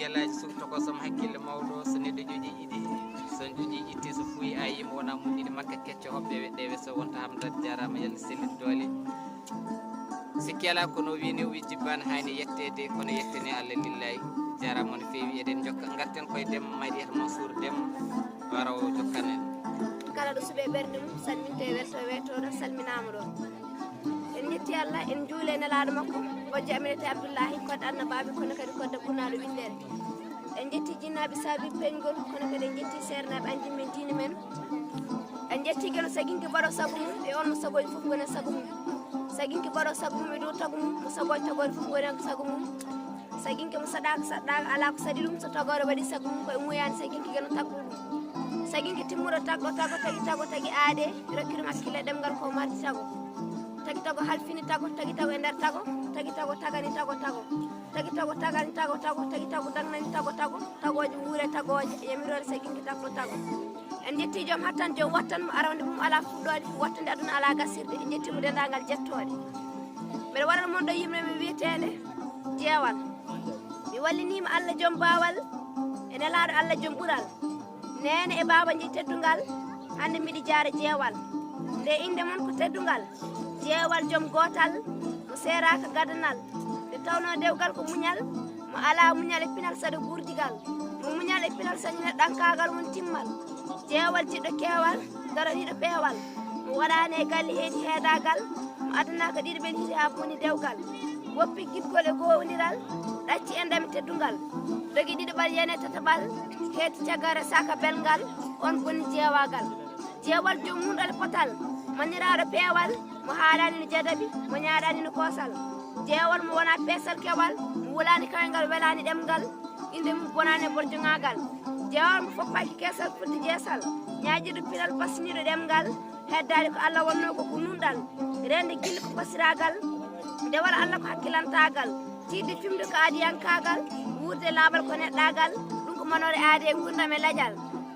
gelaji sufta ko som hakkille mawɗo so neɗɗo joƴi ɗiɗi son joƴi ƴitti so fuyi a yimo wona muɗɗiɗi makka kecco hoɓɓe weɗɗewe so wonta hamdade jarama yalla selliti doole sikki ala kono wini wi jibbani hani yettede kono yettene Allah lillahi jarama no fewi eɗen jokka garten koye Déme Mariétou Mansour Déme waraw jokkanen kala ɗo suuɓe ɓerde mum salminte welto wetoɗo salminama ɗo en jetti Allah en juule nelaɗo makko bojjo aminete Abdoullahi kodde annabaɓe kono kadi kodde ɓurnaɗo windere en jetti jinnaɓe saabi peñgol kono kadi en jetti sernaɓe anji men diine men en jetti gueno saguinki baɗo saabu mum e on mo sagoji foof gonen saabu mum saguinki baɗo saabu mum e dow tagu mum mo sagoji tagore foof gonen ko saabu mum saguinki mo saɗaka saɗɗaka ala ko saɗi ɗum so tagore waɗi saabu mum koye muyani saguinki gueno taggo ɗum saguinki timmuɗo tagɗo tago tagi aade rokkiɗum hakkille ɗemgal ko mardi tago tagi tago halfini tago tagi tago e nder tago tagi tago tagani tago tagi tago tagani tago tagi tago dagnani tago tagoje wuure tagoje yamirore saguinki tagɗo tago en jetti joom hattan joom wattanmo arawde mum ala fuɗɗode wattande aduna ala gasirde en jettimo dendagal jettode mbeɗa waɗana moon ɗo yimre mi wiyetede jeewal mi wallinima Allah joom bawal e nelaɗo Allah joom ɓuural nene e baba ji teddungal hande mbiɗi jaara jeewal nde inde mon ko teddungal jeewal joom gotal mo seraka gadanal nde tawno dewgal ko muñal mo ala muñal e pinal saɗa gurdigal mo muñal e pinal sañine ɗankagal won timmal jeewal jiɗɗo keewal daraniɗo peewal mo waɗani e galle heedi heedagal mo adanaka ɗiɗi ɓen hiiri ha boni dewgal woppi guiɗgol e gowodiral ɗacci e ndemi teddungal dogi ɗiɗiɓal yene tataɓal heeti cagare saka belgal on boni jeewagal jeewal joom munɗal potal maniraɗo peewal mo haalani no jadabi mo ñaaɗani no koosal jeewal mo wona peesal kewal mo wulani kawengal welani ɗemgal inde mum bonani e borjoŋagal jeewal mo foppaki keesal fudde jeesal ñaajiɗo pinal basiniɗo ɗemgal heddade ko Allah wonno ko nunɗal rende gille ko basiragal ndewal Allah ko hakkilantagal tidde fimde ko aadiyankagal wurde laabal ko neɗɗagal ɗum ko manore aade e gurdam e lajal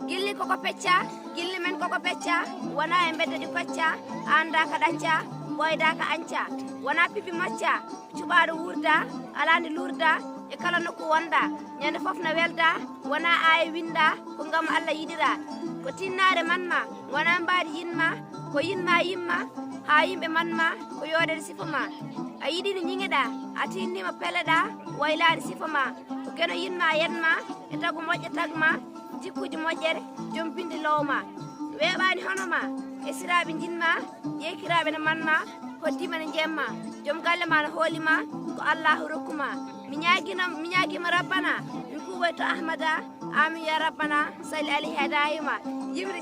gilli koko pecca gilli men koko pecca wona e beddadi kocca anda ka ɗacca ɓoyda ka anca wona pipi macca cuɓaɗo wurda alandi lurda e kala nokku wonda ñande foof no welda wona aaye winda ko ngam Allah yiɗira ko tinnare manma wona mbaadi yinma ko yinma yimma ha yimɓe manma ko yoodede sifa ma a yiɗi no ñiŋeɗa a tinnima peleɗa waylani sifa ma ko keno yinma yenma e tagu moƴƴe tagma jikkuji moƴƴere joom bindi lowma weeɓani hono ma e siraɓe jinma ƴeykiraɓe no manma hoddima no jemma joom galle ma no hoolima ko Allahu rokkuma mi ñaguima rabbana mi kuwoy to Ahmada amin ya rabbana salli alayhi hadayima yimre